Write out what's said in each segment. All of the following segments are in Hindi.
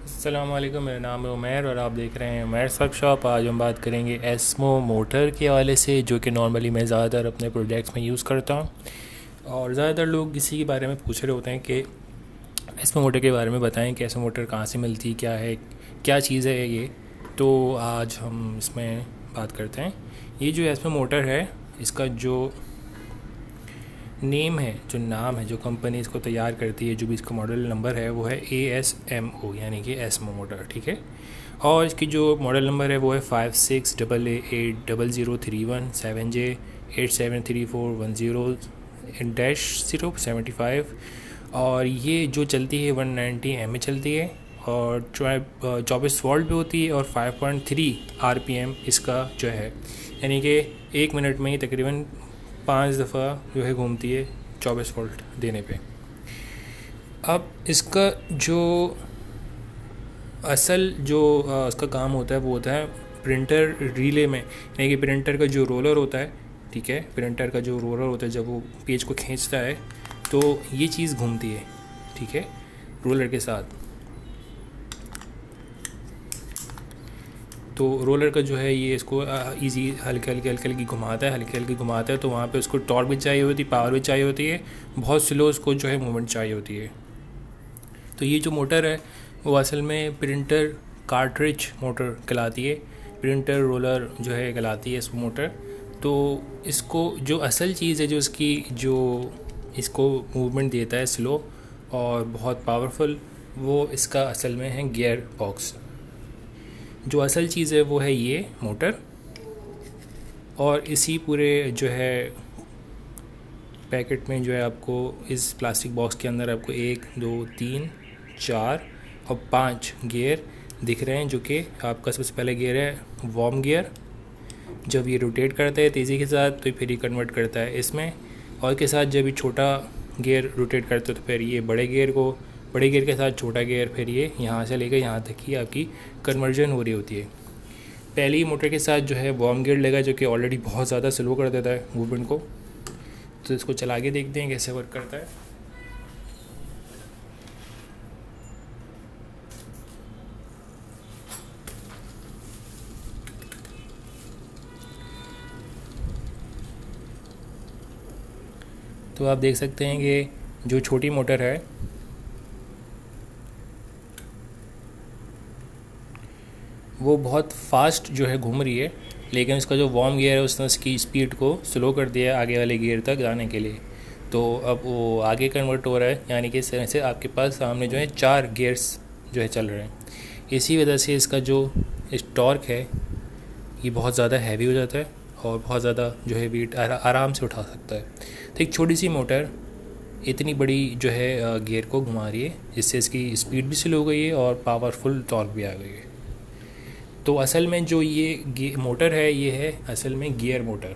अस्सलाम वालेकुम, मेरा नाम है उमैर और आप देख रहे हैं उमैर वर्कशॉप। आज हम बात करेंगे एस्मो मोटर के हवाले से, जो कि नॉर्मली मैं ज़्यादातर अपने प्रोजेक्ट्स में यूज़ करता हूँ। और ज़्यादातर लोग इसी के बारे में पूछ रहे होते हैं कि एस्मो मोटर के बारे में बताएं कि एस्मो मोटर कहाँ से मिलती, क्या है, क्या चीज़ है ये। तो आज हम इसमें बात करते हैं। ये जो एस्मो मोटर है, इसका जो नेम है, जो नाम है, जो कंपनी इसको तैयार करती है, जो भी इसका मॉडल नंबर है वो है ASMO, यानी कि एस्मो मोटर, ठीक है। और इसकी जो मॉडल नंबर है वो है 56AA0031 7J873410-075। और ये जो चलती है 190 mA चलती है और 24 वोल्ट भी होती है और 5.3 RPM इसका जो है, यानी कि 1 मिनट में ही तकरीबन 5 दफ़ा जो है घूमती है 24 वोल्ट देने पे। अब इसका जो असल जो इसका काम होता है वो होता है प्रिंटर रिले में, यानी कि प्रिंटर का जो रोलर होता है, ठीक है, प्रिंटर का जो रोलर होता है जब वो पेज को खींचता है तो ये चीज़ घूमती है, ठीक है, रोलर के साथ। तो रोलर का जो है ये इसको इजी हल्के हल्के घुमाता है, तो वहाँ पे उसको टॉर्क भी चाहिए होती है, पावर भी चाहिए होती है, बहुत स्लो उसको जो है मूवमेंट चाहिए होती है। तो ये जो मोटर है वो असल में प्रिंटर कार्ट्रिज मोटर कहलाती है, प्रिंटर रोलर जो है कहलाती है इस मोटर। तो इसको जो असल चीज़ है, जो इसकी जो इसको मूवमेंट देता है स्लो और बहुत पावरफुल, वो इसका असल में है गियर बॉक्स। जो असल चीज़ है वो है ये मोटर। और इसी पूरे जो है पैकेट में जो है आपको इस प्लास्टिक बॉक्स के अंदर आपको 1 2 3 4 और 5 गियर दिख रहे हैं, जो कि आपका सबसे पहले गियर है वार्म गियर। जब ये रोटेट करता है तेज़ी के साथ तो फिर ये कन्वर्ट करता है इसमें, और के साथ जब ये छोटा गियर रोटेट करता है तो फिर ये बड़े गियर के साथ छोटा गियर, फिर ये यहाँ से लेकर यहाँ तक ही आपकी कन्वर्जन हो रही होती है। पहली मोटर के साथ जो है वार्म गियर लगा, जो कि ऑलरेडी बहुत ज़्यादा स्लो कर देता है मूवमेंट को। तो इसको चला के देखते हैं कैसे वर्क करता है। तो आप देख सकते हैं कि जो छोटी मोटर है वो बहुत फास्ट जो है घूम रही है, लेकिन इसका जो वार्म गियर है उसने उसकी स्पीड को स्लो कर दिया आगे वाले गियर तक जाने के लिए। तो अब वो आगे कन्वर्ट हो रहा है, यानी कि इस तरह से आपके पास सामने जो है 4 गियर्स जो है चल रहे हैं। इसी वजह से इसका जो टॉर्क है ये बहुत ज़्यादा हैवी हो जाता है और बहुत ज़्यादा जो है वेट आराम से उठा सकता है। तो एक छोटी सी मोटर इतनी बड़ी जो है गियर को घुमा रही है, जिससे इसकी स्पीड भी स्लो हो गई है और पावरफुल टॉर्क भी आ गई है। तो असल में जो ये मोटर है ये है असल में गियर मोटर।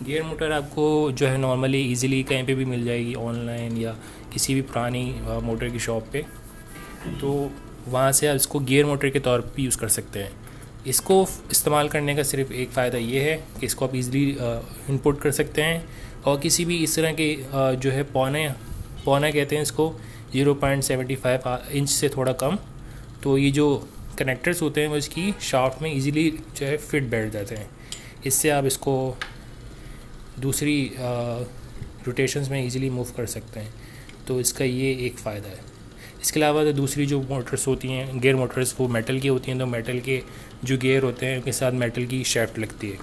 गियर मोटर आपको जो है नॉर्मली इजीली कहीं पे भी मिल जाएगी, ऑनलाइन या किसी भी पुरानी मोटर की शॉप पे। तो वहाँ से आप इसको गियर मोटर के तौर पर यूज़ कर सकते हैं। इसको इस्तेमाल करने का सिर्फ एक फ़ायदा ये है कि इसको आप इजीली इनपुट कर सकते हैं, और किसी भी इस तरह के जो है पौना कहते हैं इसको, 0.75 इंच से थोड़ा कम। तो ये जो कनेक्टर्स होते हैं वो इसकी शाफ्ट में इजीली जो है फिट बैठ जाते हैं। इससे आप इसको दूसरी रोटेशंस में इजीली मूव कर सकते हैं। तो इसका ये एक फ़ायदा है। इसके अलावा तो दूसरी जो मोटर्स होती हैं गियर मोटर्स, वो मेटल की होती हैं, तो मेटल के जो गियर होते हैं उनके साथ मेटल की शाफ्ट लगती है।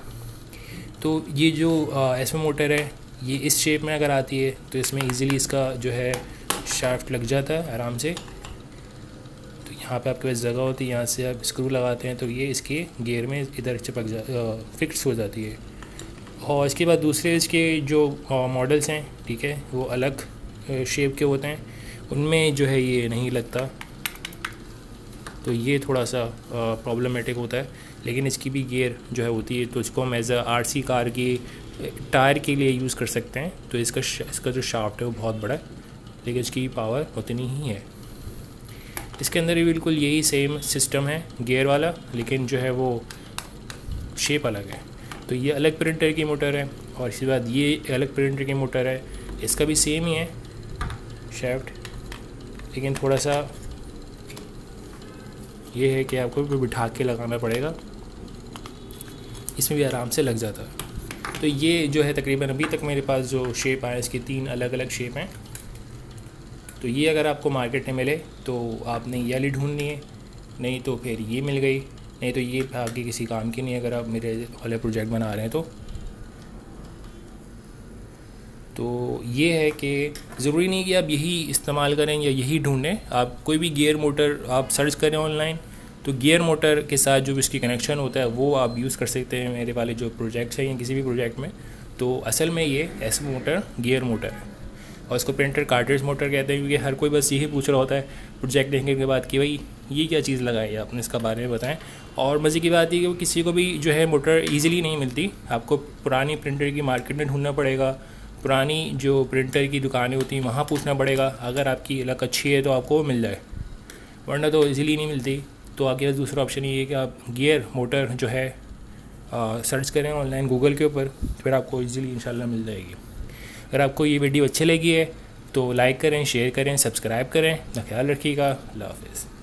तो ये जो एस्मो मोटर है ये इस शेप में अगर आती है तो इसमें इजीली इसका जो है शाफ्ट लग जाता है आराम से। तो यहाँ पे आपके पास जगह होती है, यहाँ से आप स्क्रू लगाते हैं तो ये इसके गियर में इधर फिक्स हो जाती है। और इसके बाद दूसरे इसके जो मॉडल्स हैं, ठीक है, वो अलग शेप के होते हैं, उनमें जो है ये नहीं लगता। तो ये थोड़ा सा प्रॉब्लमेटिक होता है, लेकिन इसकी भी गियर जो है होती है। तो इसको हम एज RC कार की टायर के लिए यूज़ कर सकते हैं। तो इसका जो शाफ्ट है वो बहुत बड़ा है, लेकिन इसकी पावर उतनी ही है। इसके अंदर भी बिल्कुल यही सेम सिस्टम है गियर वाला, लेकिन जो है वो शेप अलग है। तो ये अलग प्रिंटर की मोटर है, और इसके बाद ये अलग प्रिंटर की मोटर है, इसका भी सेम ही है शाफ्ट। लेकिन थोड़ा सा ये है कि आपको बिठा के लगाना पड़ेगा, इसमें भी आराम से लग जाता है। तो ये जो है तकरीबन अभी तक मेरे पास जो शेप आया इसकी 3 अलग अलग शेप हैं। तो ये अगर आपको मार्केट में मिले तो आपने ये वाली ढूंढनी है, नहीं तो फिर ये मिल गई, नहीं तो ये आगे किसी काम की नहीं है अगर आप मेरे वाले प्रोजेक्ट बना रहे हैं तो ये है कि ज़रूरी नहीं कि आप यही इस्तेमाल करें या यही ढूंढें। आप कोई भी गियर मोटर आप सर्च करें ऑनलाइन, तो गियर मोटर के साथ जो भी इसकी कनेक्शन होता है वो आप यूज़ कर सकते हैं मेरे वाले जो प्रोजेक्ट्स हैं या किसी भी प्रोजेक्ट में। तो असल में ये एस मोटर गियर मोटर है और इसको प्रिंटर कार्ट्रिज मोटर कहते हैं, क्योंकि हर कोई बस यही पूछ रहा होता है प्रोजेक्ट देखने के बाद कि भाई ये क्या चीज़ लगाई है आपने, इसका बारे में बताएं। और मज़े की बात ये कि किसी को भी जो है मोटर ईज़िली नहीं मिलती, आपको पुरानी प्रिंटर की मार्केट में ढूंढना पड़ेगा, पुरानी जो प्रिंटर की दुकानें होती हैं वहाँ पूछना पड़ेगा। अगर आपकी लक अच्छी है तो आपको वो मिल जाए, वरना तो ईज़िली नहीं मिलती। तो आपके पास दूसरा ऑप्शन ये है कि आप गियर मोटर जो है सर्च करें ऑनलाइन गूगल के ऊपर, फिर आपको ईज़िली इंशाल्लाह मिल जाएगी। अगर आपको ये वीडियो अच्छी लगी है तो लाइक करें, शेयर करें, सब्सक्राइब करें। अपना ख्याल रखिएगा। अल्लाह हाफ़िज़।